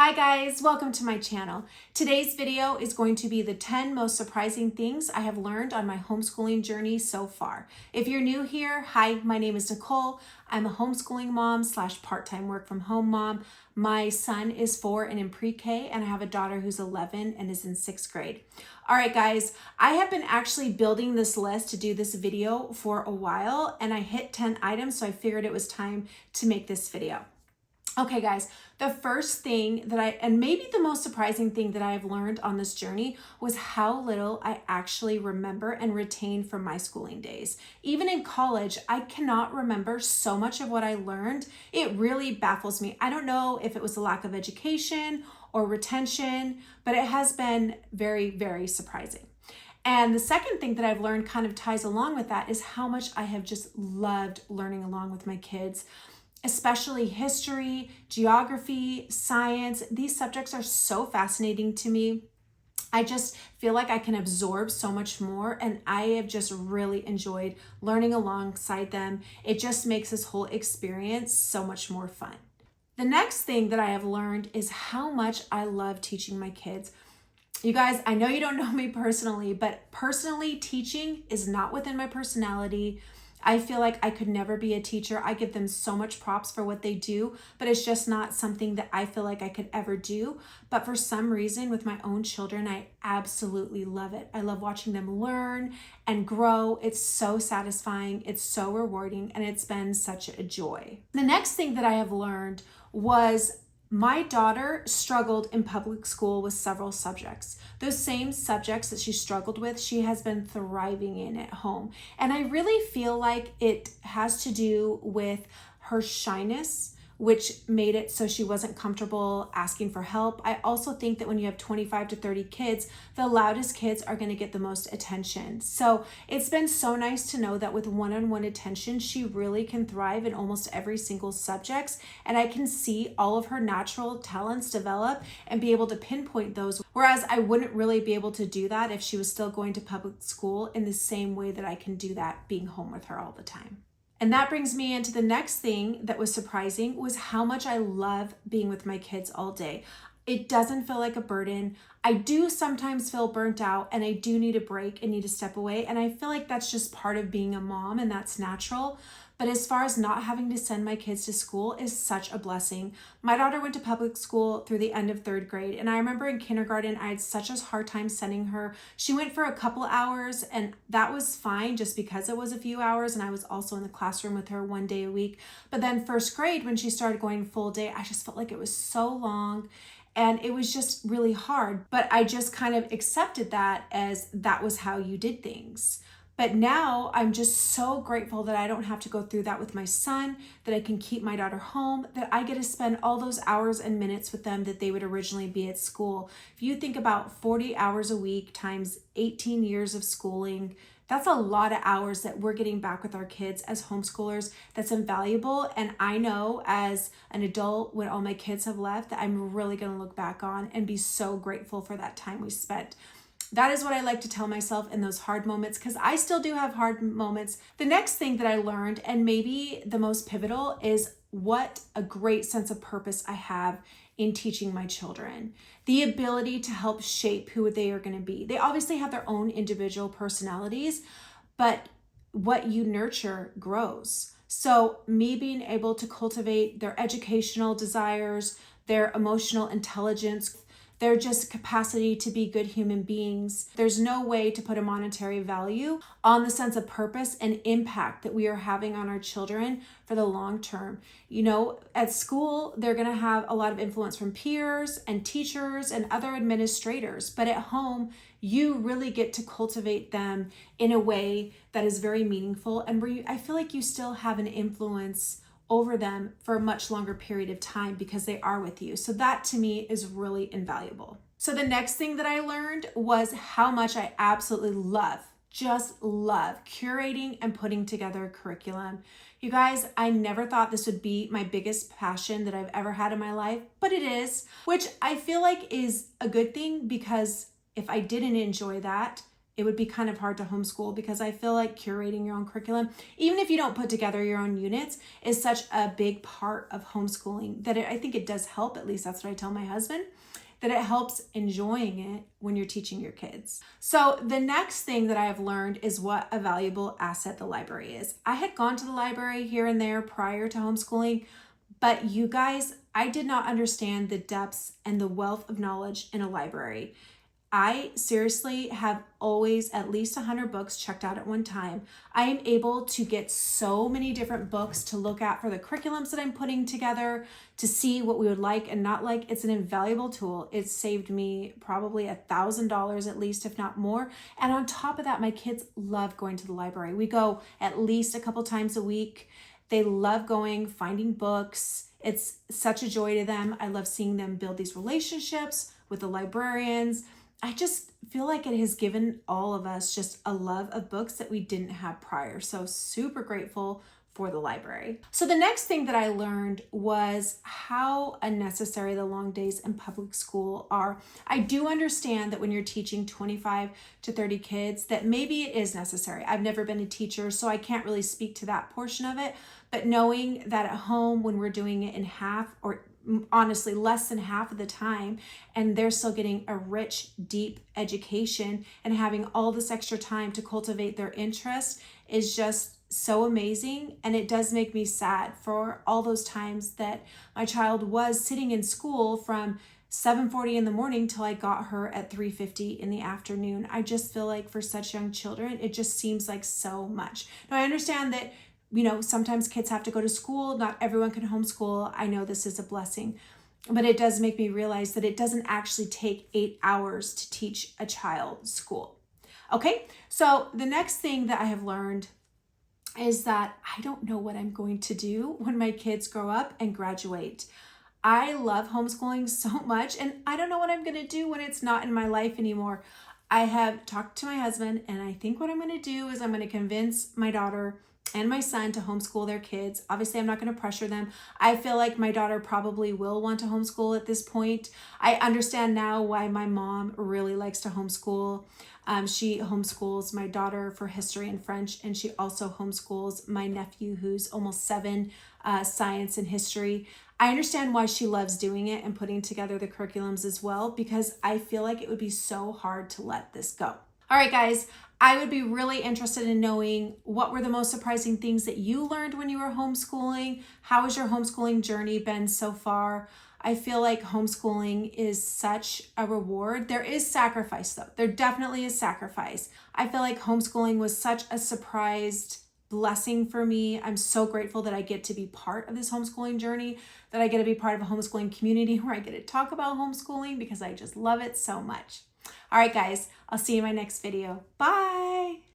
Hi guys, welcome to my channel. Today's video is going to be the 10 most surprising things I have learned on my homeschooling journey so far. If you're new here, hi, my name is Nicole. I'm a homeschooling mom / part-time work from home mom. My son is 4 and in pre-K, and I have a daughter who's 11 and is in 6th grade. All right guys, I have been actually building this list to do this video for a while, and I hit 10 items, so I figured it was time to make this video. Okay guys, the first thing and maybe the most surprising thing that I have learned on this journey was how little I actually remember and retain from my schooling days. Even in college, I cannot remember so much of what I learned. It really baffles me. I don't know if it was a lack of education or retention, but it has been very, very surprising. And the second thing that I've learned kind of ties along with that is how much I have just loved learning along with my kids. Especially history, geography, science. These subjects are so fascinating to me. I just feel like I can absorb so much more, and I have just really enjoyed learning alongside them. It just makes this whole experience so much more fun. The next thing that I have learned is how much I love teaching my kids. You guys, I know you don't know me personally, but personally, teaching is not within my personality. I feel like I could never be a teacher. I give them so much props for what they do, but it's just not something that I feel like I could ever do. But for some reason, with my own children, I absolutely love it. I love watching them learn and grow. It's so satisfying. It's so rewarding, and it's been such a joy. The next thing that I have learned was my daughter struggled in public school with several subjects. Those same subjects that she struggled with, she has been thriving in at home. And I really feel like it has to do with her shyness, which made it so she wasn't comfortable asking for help. I also think that when you have 25 to 30 kids, the loudest kids are going to get the most attention. So it's been so nice to know that with one-on-one attention, she really can thrive in almost every single subject. And I can see all of her natural talents develop and be able to pinpoint those. Whereas I wouldn't really be able to do that if she was still going to public school in the same way that I can do that being home with her all the time. And that brings me into the next thing that was surprising was how much I love being with my kids all day. It doesn't feel like a burden. I do sometimes feel burnt out, and I do need a break and need to step away. And I feel like that's just part of being a mom, and that's natural. But as far as not having to send my kids to school is such a blessing. My daughter went to public school through the end of 3rd grade. And I remember in kindergarten, I had such a hard time sending her. She went for a couple hours, and that was fine just because it was a few hours. And I was also in the classroom with her 1 day a week. But then 1st grade, when she started going full day, I just felt like it was so long. And it was just really hard. But I just kind of accepted that as that was how you did things. But now I'm just so grateful that I don't have to go through that with my son, that I can keep my daughter home, that I get to spend all those hours and minutes with them that they would originally be at school. If you think about 40 hours a week times 18 years of schooling, that's a lot of hours that we're getting back with our kids as homeschoolers. That's invaluable. And I know as an adult, when all my kids have left, that I'm really going to look back on and be so grateful for that time we spent. That is what I like to tell myself in those hard moments, because I still do have hard moments. The next thing that I learned, and maybe the most pivotal, is what a great sense of purpose I have in teaching my children. The ability to help shape who they are going to be. They obviously have their own individual personalities, but what you nurture grows. So me being able to cultivate their educational desires, their emotional intelligence, their just capacity to be good human beings. There's no way to put a monetary value on the sense of purpose and impact that we are having on our children for the long term. You know, at school, they're gonna have a lot of influence from peers and teachers and other administrators, but at home, you really get to cultivate them in a way that is very meaningful, and where I feel like you still have an influence over them for a much longer period of time because they are with you. So that to me is really invaluable. So the next thing that I learned was how much I absolutely just love curating and putting together a curriculum. You guys, I never thought this would be my biggest passion that I've ever had in my life, but it is, which I feel like is a good thing, because if I didn't enjoy that, it would be kind of hard to homeschool because I feel like curating your own curriculum, even if you don't put together your own units, is such a big part of homeschooling that I think it does help. At least that's what I tell my husband, that it helps enjoying it when you're teaching your kids. So the next thing that I have learned is what a valuable asset the library is. I had gone to the library here and there prior to homeschooling, but you guys, I did not understand the depths and the wealth of knowledge in a library. I seriously have always at least 100 books checked out at one time. I am able to get so many different books to look at for the curriculums that I'm putting together, to see what we would like and not like. It's an invaluable tool. It's saved me probably $1,000 at least, if not more. And on top of that, my kids love going to the library. We go at least a couple times a week. They love going, finding books. It's such a joy to them. I love seeing them build these relationships with the librarians. I just feel like it has given all of us just a love of books that we didn't have prior. So super grateful for the library. So the next thing that I learned was how unnecessary the long days in public school are. I do understand that when you're teaching 25 to 30 kids, that maybe it is necessary. I've never been a teacher, so I can't really speak to that portion of it. But knowing that at home, when we're doing it in half, or honestly less than half of the time, and they're still getting a rich, deep education and having all this extra time to cultivate their interest, is just so amazing. And it does make me sad for all those times that my child was sitting in school from 7:40 in the morning till I got her at 3:50 in the afternoon. I just feel like for such young children, it just seems like so much. Now I understand that sometimes kids have to go to school. Not everyone can homeschool. I know this is a blessing, but it does make me realize that it doesn't actually take 8 hours to teach a child school. Okay, so the next thing that I have learned is that I don't know what I'm going to do when my kids grow up and graduate. I love homeschooling so much, and I don't know what I'm going to do when it's not in my life anymore. I have talked to my husband, and I think what I'm going to do is I'm going to convince my daughter and my son to homeschool their kids. Obviously, I'm not going to pressure them. I feel like my daughter probably will want to homeschool at this point. I understand now why my mom really likes to homeschool. She homeschools my daughter for history and French, and she also homeschools my nephew, who's almost 7, science and history. I understand why she loves doing it and putting together the curriculums as well, because I feel like it would be so hard to let this go. All right, guys, I would be really interested in knowing what were the most surprising things that you learned when you were homeschooling. How has your homeschooling journey been so far? I feel like homeschooling is such a reward. There is sacrifice though. There definitely is sacrifice. I feel like homeschooling was such a surprised blessing for me. I'm so grateful that I get to be part of this homeschooling journey, that I get to be part of a homeschooling community where I get to talk about homeschooling because I just love it so much. All right, guys, I'll see you in my next video. Bye.